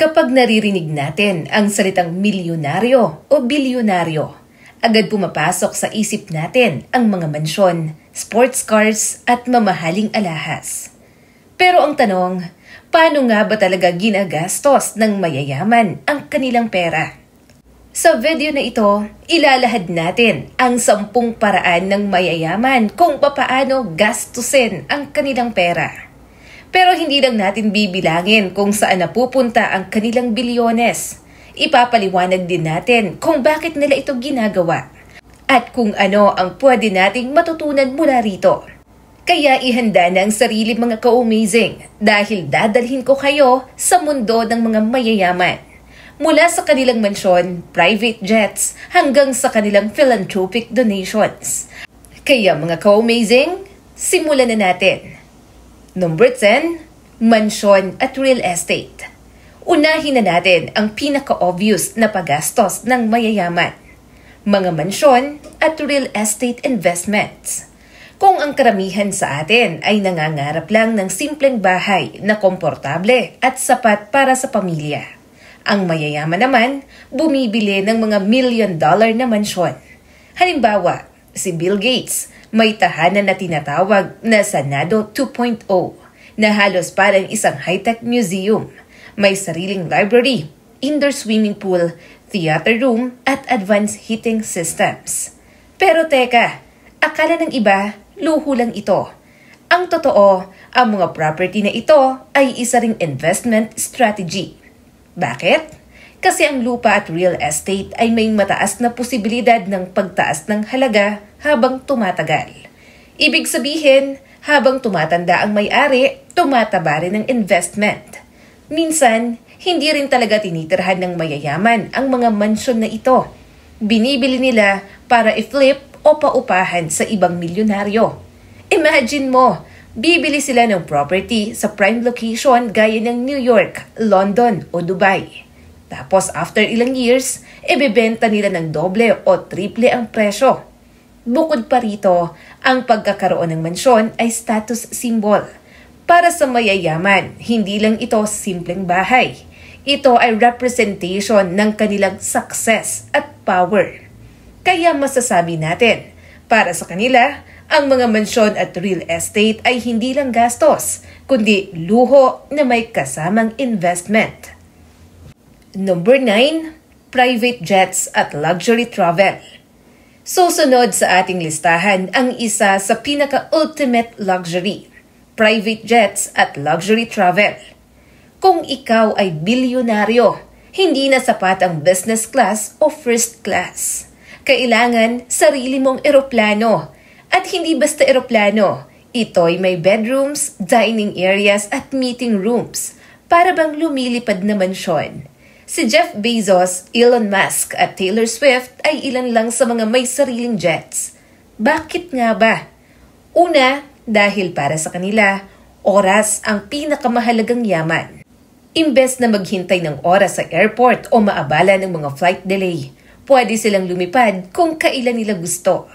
Kapag naririnig natin ang salitang milyonaryo o bilyonaryo, agad pumapasok sa isip natin ang mga mansyon, sports cars at mamahaling alahas. Pero ang tanong, paano nga ba talaga ginagastos ng mayayaman ang kanilang pera? Sa video na ito, ilalahad natin ang 10 paraan ng mayayaman kung papaano gastusin ang kanilang pera. Pero hindi lang natin bibilangin kung saan napupunta ang kanilang bilyones. Ipapaliwanag din natin kung bakit nila ito ginagawa at kung ano ang pwede nating matutunan mula rito. Kaya ihanda na ang sarili mga ka-amazing dahil dadalhin ko kayo sa mundo ng mga mayayaman. Mula sa kanilang mansyon, private jets, hanggang sa kanilang philanthropic donations. Kaya mga ka-amazing, simulan na natin. Number 10, mansyon at real estate. Unahin na natin ang pinaka-obvious na paggastos ng mayayaman. Mga mansyon at real estate investments. Kung ang karamihan sa atin ay nangangarap lang ng simpleng bahay na komportable at sapat para sa pamilya, ang mayayaman naman bumibili ng mga $1 million na mansyon. Halimbawa, si Bill Gates may tahanan na tinatawag na Senado 2.0 na halos parang isang high-tech museum. May sariling library, indoor swimming pool, theater room at advanced heating systems. Pero teka, akala ng iba, luho lang ito. Ang totoo, ang mga property na ito ay isa ring investment strategy. Bakit? Kasi ang lupa at real estate ay may mataas na posibilidad ng pagtaas ng halaga habang tumatagal. Ibig sabihin, habang tumatanda ang may-ari, tumataba rin ang investment. Minsan, hindi rin talaga tinitirhan ng mayayaman ang mga mansyon na ito. Binibili nila para i-flip o paupahan sa ibang milyonaryo. Imagine mo, bibili sila ng property sa prime location gaya ng New York, London o Dubai. Tapos after ilang years, ibebenta nila ng doble o triple ang presyo. Bukod pa rito, ang pagkakaroon ng mansyon ay status symbol. Para sa mayayaman, hindi lang ito simpleng bahay. Ito ay representation ng kanilang success at power. Kaya masasabi natin, para sa kanila, ang mga mansyon at real estate ay hindi lang gastos, kundi luho na may kasamang investment. Number 9, private jets at luxury travel. Susunod sa ating listahan ang isa sa pinaka-ultimate luxury, private jets at luxury travel. Kung ikaw ay bilyonaryo, hindi na sapat ang business class o first class. Kailangan sarili mong eroplano. At hindi basta eroplano, ito'y may bedrooms, dining areas at meeting rooms, para bang lumilipad na mansyon. Si Jeff Bezos, Elon Musk at Taylor Swift ay ilan lang sa mga may sariling jets. Bakit nga ba? Una, dahil para sa kanila, oras ang pinakamahalagang yaman. Imbes na maghintay ng oras sa airport o maabala ng mga flight delay, pwede silang lumipad kung kailan nila gusto.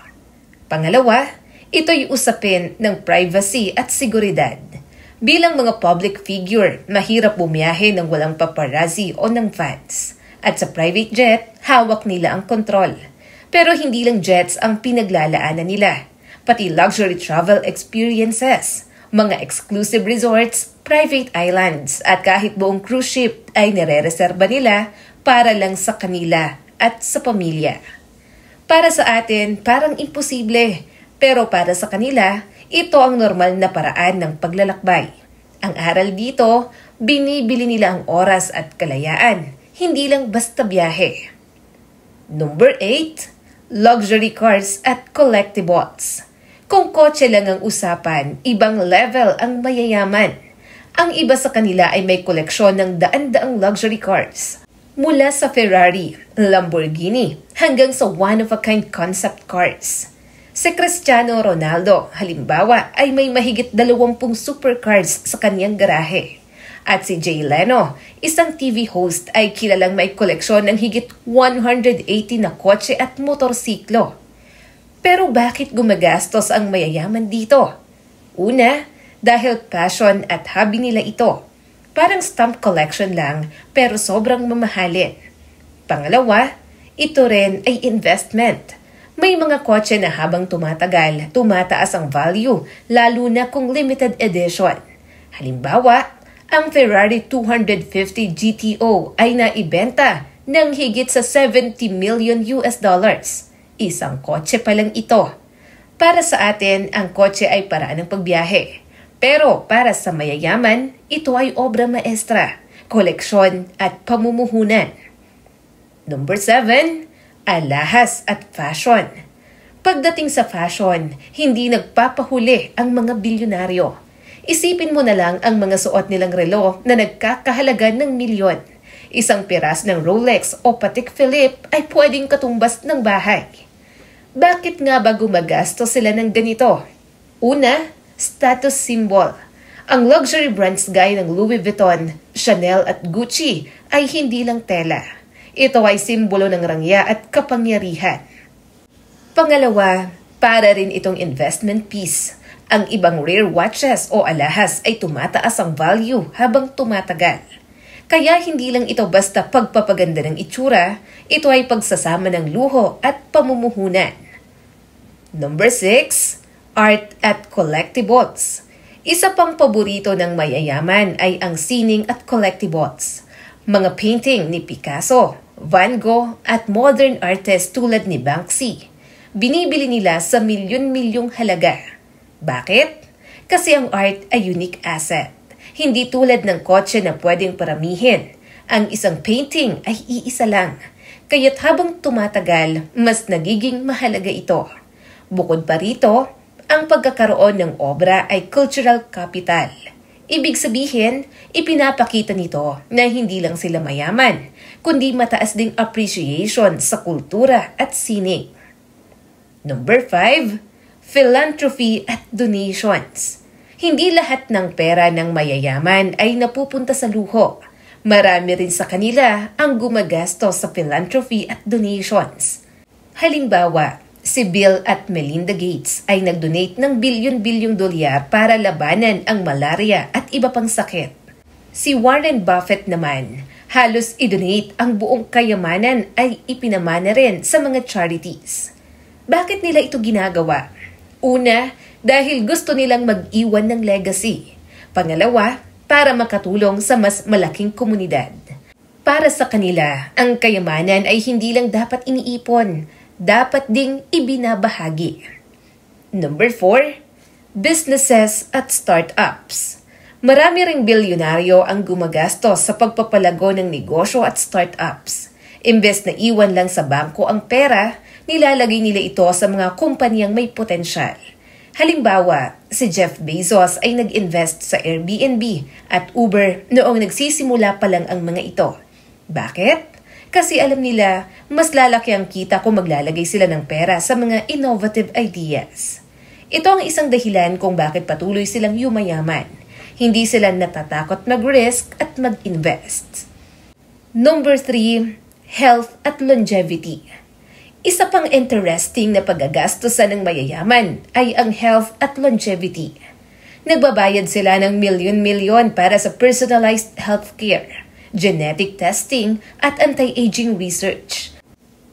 Pangalawa, ito'y usapin ng privacy at seguridad. Bilang mga public figure, mahirap bumiyahe ng walang paparazzi o ng fans. At sa private jet, hawak nila ang kontrol. Pero hindi lang jets ang pinaglalaanan nila, pati luxury travel experiences, mga exclusive resorts, private islands, at kahit buong cruise ship ay nire-reserba nila para lang sa kanila at sa pamilya. Para sa atin, parang imposible, pero para sa kanila, ito ang normal na paraan ng paglalakbay. Ang aral dito, binibili nila ang oras at kalayaan, hindi lang basta biyahe. Number 8, luxury cars at collectibles. Kung kotse lang ang usapan, ibang level ang mayayaman. Ang iba sa kanila ay may koleksyon ng daan-daang luxury cars. Mula sa Ferrari, Lamborghini, hanggang sa one-of-a-kind concept cars. Si Cristiano Ronaldo, halimbawa, ay may mahigit 20 supercars sa kanyang garahe. At si Jay Leno, isang TV host, ay kilalang may koleksyon ng higit 180 na kotse at motorsiklo. Pero bakit gumagastos ang mayayaman dito? Una, dahil passion at hobby nila ito. parang stamp collection lang pero sobrang mamahalin. Pangalawa, ito rin ay investment. May mga kotse na habang tumatagal, tumataas ang value, lalo na kung limited edition. Halimbawa, ang Ferrari 250 GTO ay naibenta ng higit sa 70 million US dollars. Isang kotse pa lang ito. Para sa atin, ang kotse ay paraan ng pagbiyahe. Pero para sa mayayaman, ito ay obra maestra, koleksyon at pamumuhunan. Number 7, alahas at fashion. Pagdating sa fashion, hindi nagpapahuli ang mga bilyonaryo. Isipin mo na lang ang mga suot nilang relo na nagkakahalaga ng milyon. Isang piras ng Rolex o Patek Philippe ay pwedeng katumbas ng bahay. Bakit nga ba gumagastos sila ng ganito? Una, status symbol. Ang luxury brands gaya ng Louis Vuitton, Chanel at Gucci ay hindi lang tela. Ito ay simbolo ng rangya at kapangyarihan. Pangalawa, para rin itong investment piece. Ang ibang rare watches o alahas ay tumataas ang value habang tumatagal. Kaya hindi lang ito basta pagpapaganda ng itsura, ito ay pagsasama ng luho at pamumuhunan. Number 6, art at collectibles. Isa pang paborito ng mayayaman ay ang sining at collectibles. Mga painting ni Picasso, Van Gogh at modern artists tulad ni Banksy. Binibili nila sa milyon-milyong halaga. Bakit? Kasi ang art ay unique asset. Hindi tulad ng kotse na pwedeng paramihin. Ang isang painting ay iisa lang. Kaya't habang tumatagal, mas nagiging mahalaga ito. Bukod pa rito, ang pagkakaroon ng obra ay cultural capital. Ibig sabihin, ipinapakita nito na hindi lang sila mayaman, kundi mataas ding appreciation sa kultura at sining. Number 5, philanthropy at donations. Hindi lahat ng pera ng mayayaman ay napupunta sa luho. Marami rin sa kanila ang gumagastos sa philanthropy at donations. Halimbawa, si Bill at Melinda Gates ay nag-donate ng bilyon-bilyong dolyar para labanan ang malaria at iba pang sakit. Si Warren Buffett naman, halos i-donate ang buong kayamanan ay ipinamana rin sa mga charities. Bakit nila ito ginagawa? Una, dahil gusto nilang mag-iwan ng legacy. Pangalawa, para makatulong sa mas malaking komunidad. Para sa kanila, ang kayamanan ay hindi lang dapat iniipon, dapat ding ibinabahagi. Number 4, businesses at startups. Marami ring bilyonaryo ang gumagastos sa pagpapalago ng negosyo at startups. Imbes na iwan lang sa bangko ang pera, nilalagay nila ito sa mga kumpanyang may potensyal. Halimbawa, si Jeff Bezos ay nag-invest sa Airbnb at Uber noong nagsisimula pa lang ang mga ito. Bakit? Kasi alam nila, mas lalaki ang kita kung maglalagay sila ng pera sa mga innovative ideas. Ito ang isang dahilan kung bakit patuloy silang yumayaman. Hindi sila natatakot mag-risk at mag-invest. Number 3, health at longevity. Isa pang interesting na paggagastosan ng mayayaman ay ang health at longevity. Nagbabayad sila ng milyon-milyon para sa personalized healthcare, genetic testing at anti-aging research.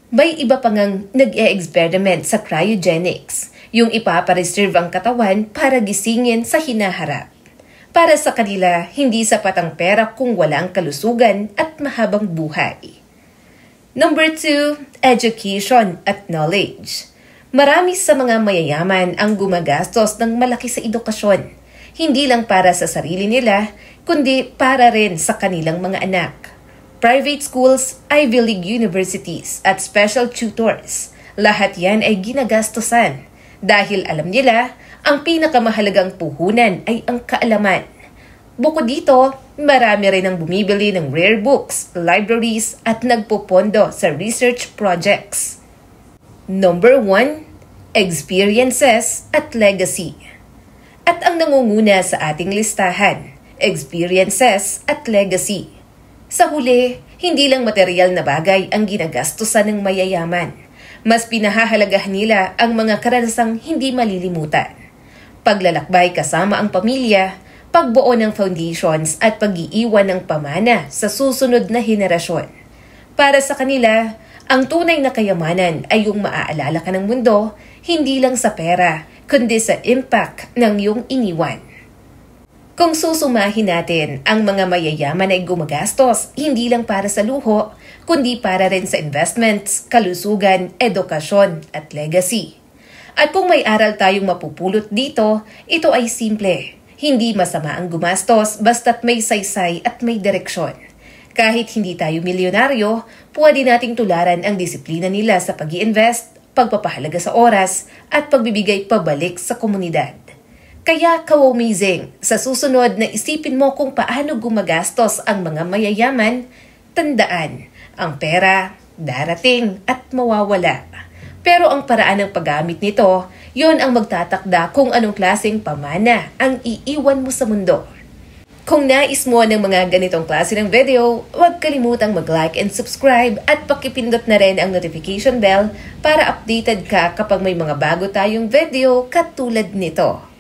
May iba pang nag-e-experiment sa cryogenics, yung ipapareserve ang katawan para gisingin sa hinaharap. Para sa kanila, hindi sapat ang pera kung wala ang kalusugan at mahabang buhay. Number 2, education at knowledge. Marami sa mga mayayaman ang gumagastos ng malaki sa edukasyon, hindi lang para sa sarili nila, kundi para rin sa kanilang mga anak. Private schools, Ivy League universities at special tutors, lahat yan ay ginagastosan dahil alam nila ang pinakamahalagang puhunan ay ang kaalaman. Bukod dito, marami rin ang bumibili ng rare books, libraries at nagpopondo sa research projects. Number 1, experiences at legacy. At ang nangunguna sa ating listahan, experiences at legacy. Sa huli, hindi lang material na bagay ang ginagastusan ng mayayaman. Mas pinahahalagahan nila ang mga karanasang hindi malilimutan. Paglalakbay kasama ang pamilya, pagbuo ng foundations at pag-iiwan ng pamana sa susunod na henerasyon. Para sa kanila, ang tunay na kayamanan ay yung maaalala ka ng mundo, hindi lang sa pera, kundi sa impact ng iyong iniwan. Kung susumahin natin, ang mga mayayaman ay gumagastos hindi lang para sa luho, kundi para rin sa investments, kalusugan, edukasyon at legacy. At kung may aral tayong mapupulot dito, ito ay simple. Hindi masama ang gumastos basta't may saysay at may direksyon. Kahit hindi tayo milyonaryo, pwede nating tularan ang disiplina nila sa pag-i-invest, pagpapahalaga sa oras, at pagbibigay pabalik sa komunidad. Kaya ka-amazing, sa susunod na isipin mo kung paano gumagastos ang mga mayayaman, tandaan, ang pera, darating at mawawala. Pero ang paraan ng paggamit nito, yon ang magtatakda kung anong klaseng pamana ang iiwan mo sa mundo. Kung nais mo ng mga ganitong klase ng video, huwag kalimutang mag-like and subscribe at pakipindot na rin ang notification bell para updated ka kapag may mga bago tayong video katulad nito.